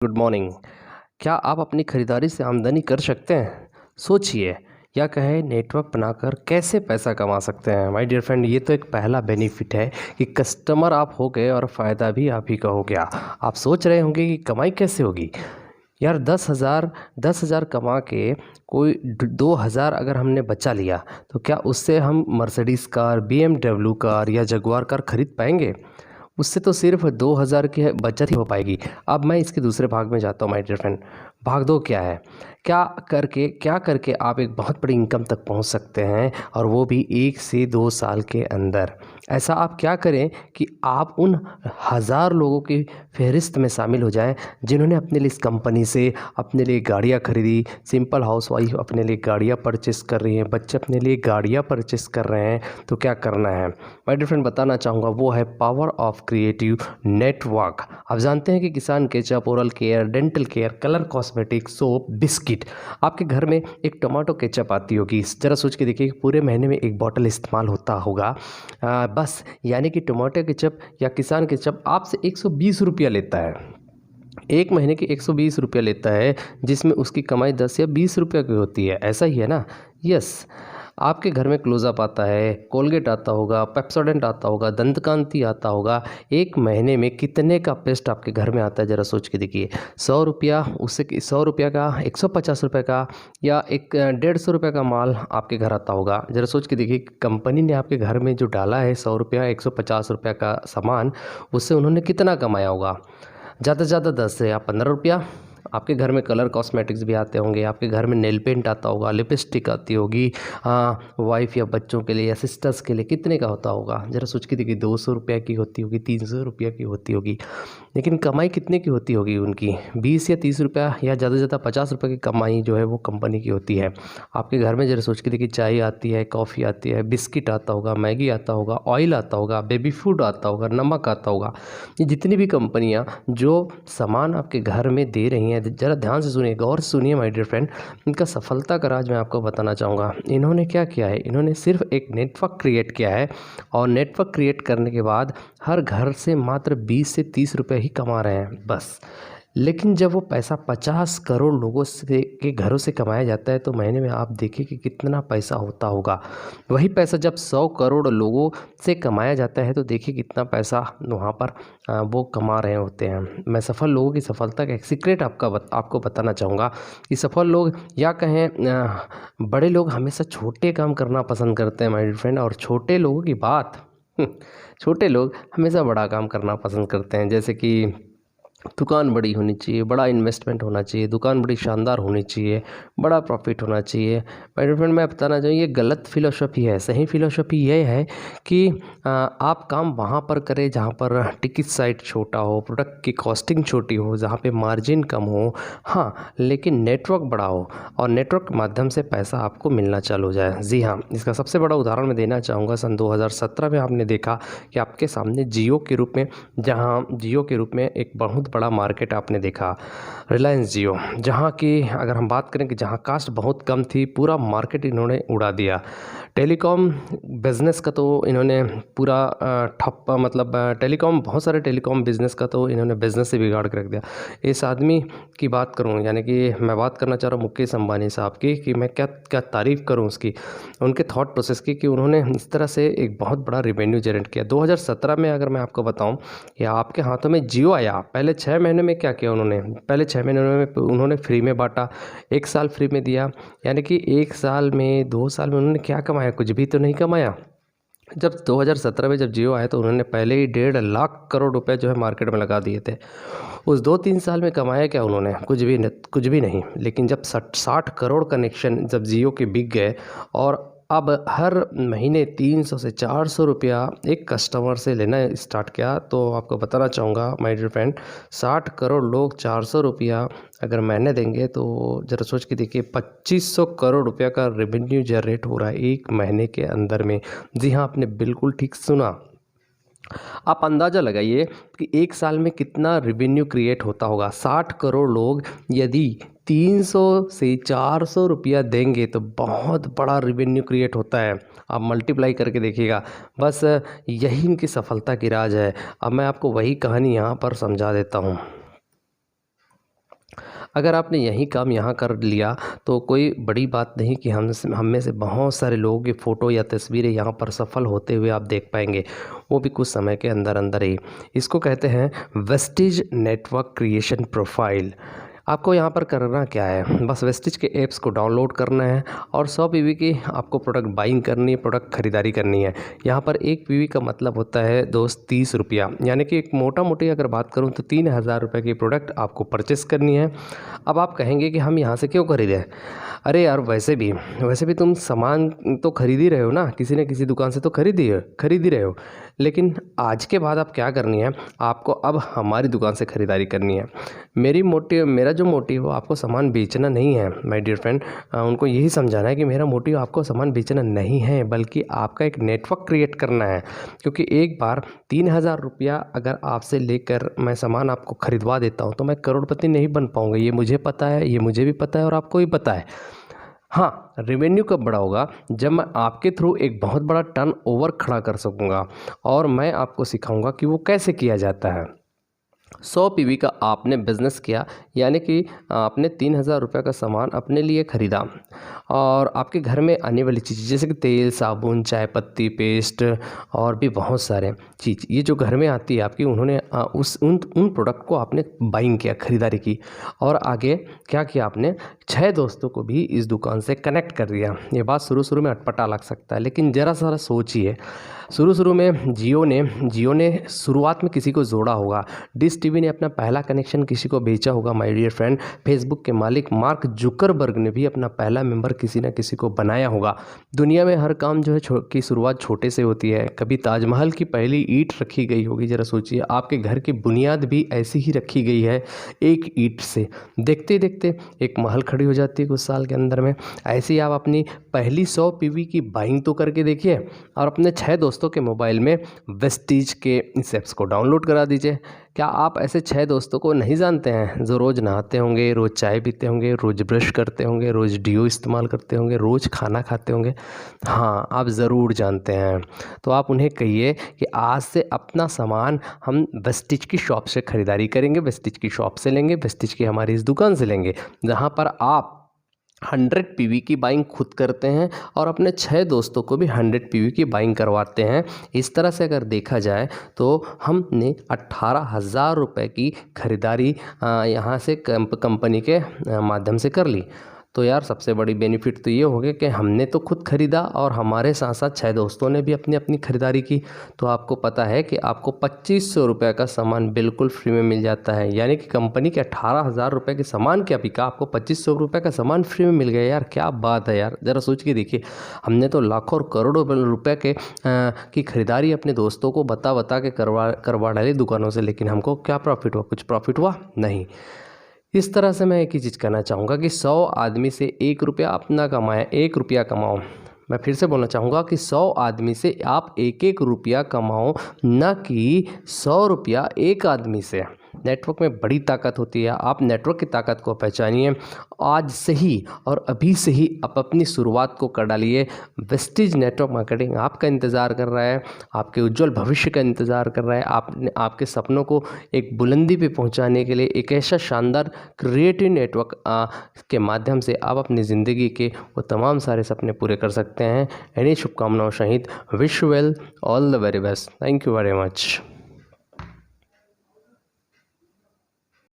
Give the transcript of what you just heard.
Good morning. क्या आप अपनी खरीदारी से आमदनी कर सकते हैं? सोचिए, या कहें नेटवर्क बनाकर कैसे पैसा कमा सकते हैं। माय डियर फ्रेंड, ये तो एक पहला बेनिफिट है कि कस्टमर आप हो गए और फ़ायदा भी आप ही का हो गया। आप सोच रहे होंगे कि कमाई कैसे होगी। यार 10,000 कमा के कोई 2,000 अगर हमने बचा लिया तो क्या उससे हम मर्सिडीज़ कार, BMW कार या जगुआर कार खरीद पाएंगे? उससे तो सिर्फ 2,000 की बचत ही हो पाएगी। अब मैं इसके दूसरे भाग में जाता हूँ माय डियर फ्रेंड। भाग दो क्या है? क्या करके आप एक बहुत बड़ी इनकम तक पहुँच सकते हैं, और वो भी 1 से 2 साल के अंदर। ऐसा आप क्या करें कि आप उन हज़ार लोगों की फ़हरिस्त में शामिल हो जाएं जिन्होंने अपने लिए इस कंपनी से अपने लिए गाड़ियाँ खरीदी। सिंपल हाउसवाइफ अपने लिए गाड़ियाँ परचेस कर रही हैं, बच्चे अपने लिए गाड़ियाँ परचेस कर रहे हैं। तो क्या करना है माय डियर फ्रेंड, बताना चाहूँगा वो है पावर ऑफ क्रिएटिव नेटवर्क। आप जानते हैं कि किसान ketchup, oral care, dental care, colour cosmetic, soap, biscuit, आपके घर में एक टमाटो केचप आती होगी। ज़रा सोच के देखिए कि पूरे महीने में एक बॉटल इस्तेमाल होता होगा। बस यानी कि टमाटो केचप या किसान केचप आपसे 120 रुपया लेता है। एक महीने के 120 रुपया लेता है, जिसमें उसकी कमाई 10 या 20 रुपया की होती है। ऐसा ही है ना? यस। आपके घर में क्लोज़अप आता है, कोलगेट आता होगा, पेप्सोडेंट आता होगा, दंतकांति आता होगा। एक महीने में कितने का पेस्ट आपके घर में आता है, ज़रा सोच के देखिए। 100 रुपया, उससे 100 रुपया का, 150 रुपये का, या एक 150 रुपये का माल आपके घर आता होगा। ज़रा सोच के देखिए, कंपनी ने आपके घर में जो डाला है 100 रुपया, 150 रुपये का सामान, उससे उन्होंने कितना कमाया होगा? ज़्यादा से ज़्यादा 10 से या 15 रुपया। आपके घर में कलर कॉस्मेटिक्स भी आते होंगे, आपके घर में नेल पेंट आता होगा, लिपस्टिक आती होगी। हाँ, वाइफ या बच्चों के लिए या सिस्टर्स के लिए कितने का होता होगा? ज़रा सोच के देखिए, 200 रुपये की होती होगी, 300 रुपये की होती होगी। लेकिन कमाई कितने की होती होगी उनकी? 20 या 30 रुपया, या ज़्यादा से ज़्यादा 50 रुपये की कमाई जो है वो कंपनी की होती है। आपके घर में ज़रा सोच के देखिए, चाय आती है, कॉफ़ी आती है, बिस्किट आता होगा, मैगी आता होगा, ऑयल आता होगा, बेबी फूड आता होगा, नमक आता होगा। ये जितनी भी कंपनियाँ जो सामान आपके घर में दे रही हैं, ज़रा ध्यान से सुनिए, गौर से सुनिए माय डियर फ्रेंड। इनका सफलता का राज मैं आपको बताना चाहूँगा। इन्होंने क्या किया है? इन्होंने सिर्फ एक नेटवर्क क्रिएट किया है, और नेटवर्क क्रिएट करने के बाद हर घर से मात्र 20 से 30 रुपए ही कमा रहे हैं बस। लेकिन जब वो पैसा 50 करोड़ लोगों से के घरों से कमाया जाता है, तो महीने में आप देखिए कि कितना पैसा होता होगा। वही पैसा जब 100 करोड़ लोगों से कमाया जाता है, तो देखिए कितना पैसा वहाँ पर वो कमा रहे होते हैं। मैं सफल लोगों की सफलता का एक सीक्रेट आपको बताना चाहूँगा कि सफल लोग, या कहें बड़े लोग, हमेशा छोटे काम करना पसंद करते हैं माय डियर फ्रेंड। और छोटे लोगों की बात छोटे लोग हमेशा बड़ा काम करना पसंद करते हैं। जैसे कि दुकान बड़ी होनी चाहिए, बड़ा इन्वेस्टमेंट होना चाहिए, दुकान बड़ी शानदार होनी चाहिए, बड़ा प्रॉफिट होना चाहिए। माय डियर फ्रेंड, मैं बताना चाहूँ, ये गलत फ़िलॉसफ़ी है। सही फ़िलॉसफ़ी ये है कि आप काम वहाँ पर करें जहाँ पर टिकट साइज़ छोटा हो, प्रोडक्ट की कॉस्टिंग छोटी हो, जहाँ पे मार्जिन कम हो। हाँ, लेकिन नेटवर्क बड़ा हो, और नेटवर्क के माध्यम से पैसा आपको मिलना चालू हो जाए। जी हाँ, इसका सबसे बड़ा उदाहरण मैं देना चाहूँगा। सन 2017 में आपने देखा कि आपके सामने जियो के रूप में एक बहुत बड़ा मार्केट आपने देखा, रिलायंस जियो, जहाँ की अगर हम बात करें कि जहाँ कास्ट बहुत कम थी, पूरा मार्केट इन्होंने उड़ा दिया। टेलीकॉम बिज़नेस का तो इन्होंने पूरा ठप्पा, मतलब टेलीकॉम, बहुत सारे टेलीकॉम बिज़नेस का तो इन्होंने बिज़नेस से बिगाड़ के रख दिया। इस आदमी की बात करूँ, यानी कि मैं बात करना चाह रहा हूँ मुकेश अंबानी साहब की, कि मैं क्या क्या तारीफ़ करूँ उसकी, उनके थॉट प्रोसेस की, कि उन्होंने इस तरह से एक बहुत बड़ा रेवेन्यू जनरेट किया। 2017 में अगर मैं आपको बताऊं, या आपके हाथों में जियो आया, पहले 6 महीने में क्या किया उन्होंने? पहले 6 महीने में उन्होंने फ्री में बांटा, 1 साल फ्री में दिया। यानी कि 1 साल में, 2 साल में उन्होंने क्या कमाया? कुछ भी तो नहीं कमाया। जब 2017 में जब जियो आया, तो उन्होंने पहले ही 1.5 लाख करोड़ रुपए जो है मार्केट में लगा दिए थे। उस 2-3 साल में कमाया क्या उन्होंने? कुछ भी नहीं। लेकिन जब 60 करोड़ कनेक्शन जब जियो के बिक गए, और अब हर महीने 300 से 400 रुपया एक कस्टमर से लेना स्टार्ट किया, तो आपको बताना चाहूँगा माय डियर फ्रेंड, 60 करोड़ लोग 400 रुपया अगर महीने देंगे, तो ज़रा सोच के देखिए, 2500 करोड़ रुपया का रेवेन्यू जनरेट हो रहा है एक महीने के अंदर में। जी हाँ, आपने बिल्कुल ठीक सुना। आप अंदाज़ा लगाइए कि 1 साल में कितना रेवेन्यू क्रिएट होता होगा। 60 करोड़ लोग यदि 300 से 400 रुपया देंगे, तो बहुत बड़ा रेवेन्यू क्रिएट होता है। आप मल्टीप्लाई करके देखिएगा। बस यही इनकी सफलता की राज है। अब मैं आपको वही कहानी यहाँ पर समझा देता हूँ। अगर आपने यही काम यहाँ कर लिया तो कोई बड़ी बात नहीं कि हम में से बहुत सारे लोगों की फ़ोटो या तस्वीरें यहाँ पर सफल होते हुए आप देख पाएंगे, वो भी कुछ समय के अंदर अंदर ही। इसको कहते हैं वेस्टिज नेटवर्क क्रिएशन प्रोफाइल। आपको यहाँ पर करना क्या है, बस वेस्टिज के ऐप्स को डाउनलोड करना है और 100 पीवी की आपको प्रोडक्ट बाइंग करनी है, प्रोडक्ट खरीदारी करनी है। यहाँ पर 1 पीवी का मतलब होता है दोस्त 30 रुपया, यानी कि एक मोटा मोटी अगर बात करूँ तो 3000 रुपये की प्रोडक्ट आपको परचेस करनी है। अब आप कहेंगे कि हम यहाँ से क्यों खरीदें? अरे यार वैसे भी तुम सामान तो खरीद ही रहे हो ना, किसी न किसी दुकान से तो खरीद ही रहे हो। लेकिन आज के बाद आप क्या करनी है, आपको अब हमारी दुकान से ख़रीदारी करनी है। मेरा जो मोटिव है आपको सामान बेचना नहीं है माय डियर फ्रेंड। उनको यही समझाना है कि मेरा मोटिव आपको सामान बेचना नहीं है, बल्कि आपका एक नेटवर्क क्रिएट करना है। क्योंकि एक बार 3000 रुपया अगर आपसे लेकर मैं सामान आपको ख़रीदवा देता हूँ तो मैं करोड़पति नहीं बन पाऊँगा, ये मुझे पता है, ये मुझे भी पता है और आपको भी पता है। हाँ, रेवेन्यू कब बड़ा होगा, जब मैं आपके थ्रू एक बहुत बड़ा टर्नओवर खड़ा कर सकूँगा और मैं आपको सिखाऊंगा कि वो कैसे किया जाता है। 100 पीवी का आपने बिज़नेस किया, यानी कि आपने 3000 रुपये का सामान अपने लिए ख़रीदा और आपके घर में आने वाली चीज़ जैसे कि तेल, साबुन, चाय पत्ती, पेस्ट और भी बहुत सारे चीज़ ये जो घर में आती है आपकी, उन्होंने उन प्रोडक्ट को आपने बाइंग किया, ख़रीदारी की और आगे क्या किया आपने, 6 दोस्तों को भी इस दुकान से कनेक्ट कर दिया। ये बात शुरू में अटपटा लग सकता है, लेकिन ज़रा सा सोचिए, शुरू में जियो ने शुरुआत में किसी को जोड़ा होगा, डिश टीवी ने अपना पहला कनेक्शन किसी को बेचा होगा माय डियर फ्रेंड, फेसबुक के मालिक मार्क जुकरबर्ग ने भी अपना पहला मेंबर किसी न किसी को बनाया होगा। दुनिया में हर काम जो है की शुरुआत छोटे से होती है। कभी ताजमहल की पहली ईंट रखी गई होगी, ज़रा सोचिए, आपके घर की बुनियाद भी ऐसी ही रखी गई है, एक ईंट से। देखते देखते एक महल खड़ी हो जाती है कुछ साल के अंदर में। ऐसे ही आप अपनी पहली 100 पीवी की बाइंग तो करके देखिए और अपने 6 दोस्तों के मोबाइल में वेस्टीज के इस ऐप्स को डाउनलोड करा दीजिए। क्या आप ऐसे 6 दोस्तों को नहीं जानते हैं जो रोज़ नहाते होंगे, रोज़ चाय पीते होंगे, रोज़ ब्रश करते होंगे, रोज़ डियो इस्तेमाल करते होंगे, रोज़ खाना खाते होंगे? हाँ, आप ज़रूर जानते हैं। तो आप उन्हें कहिए कि आज से अपना सामान हम वेस्टीज की शॉप से ख़रीदारी करेंगे, वेस्टीज की शॉप से लेंगे, वेस्टीज की हमारी इस दुकान से लेंगे, जहाँ पर आप 100 पीवी की बाइंग खुद करते हैं और अपने 6 दोस्तों को भी 100 पीवी की बाइंग करवाते हैं। इस तरह से अगर देखा जाए तो हमने 18,000 रुपये की ख़रीदारी यहाँ से कंपनी के माध्यम से कर ली। तो यार सबसे बड़ी बेनिफिट तो ये हो गया कि हमने तो खुद ख़रीदा और हमारे साथ साथ 6 दोस्तों ने भी अपनी अपनी ख़रीदारी की। तो आपको पता है कि आपको 2500 रुपये का सामान बिल्कुल फ्री में मिल जाता है, यानी कि कंपनी के 18,000 रुपये के सामान क्या बिका, आपको 2500 रुपये का सामान फ्री में मिल गया। यार क्या बात है यार, ज़रा सोच के देखिए, हमने तो लाखों और करोड़ों रुपये की ख़रीदारी अपने दोस्तों को बता के करवा डाली दुकानों से, लेकिन हमको क्या प्रॉफिट हुआ? कुछ प्रॉफिट हुआ नहीं। इस तरह से मैं एक ही चीज़ कहना चाहूँगा कि 100 आदमी से 1 रुपया अपना कमाएं, 1 रुपया कमाओ। मैं फिर से बोलना चाहूँगा कि 100 आदमी से आप 1-1 रुपया कमाओ, न कि 100 रुपया एक आदमी से। नेटवर्क में बड़ी ताकत होती है, आप नेटवर्क की ताकत को पहचानिए। आज से ही और अभी से ही आप अपनी शुरुआत को कर डालिए। वेस्टीज नेटवर्क मार्केटिंग आपका इंतज़ार कर रहा है, आपके उज्जवल भविष्य का इंतज़ार कर रहा है। आपके सपनों को एक बुलंदी पे पहुंचाने के लिए एक ऐसा शानदार क्रिएटिव नेटवर्क के माध्यम से आप अपनी ज़िंदगी के वो तमाम सारे सपने पूरे कर सकते हैं। इन्हीं शुभकामनाओं सहित wish you well, all the very best. Thank you very much.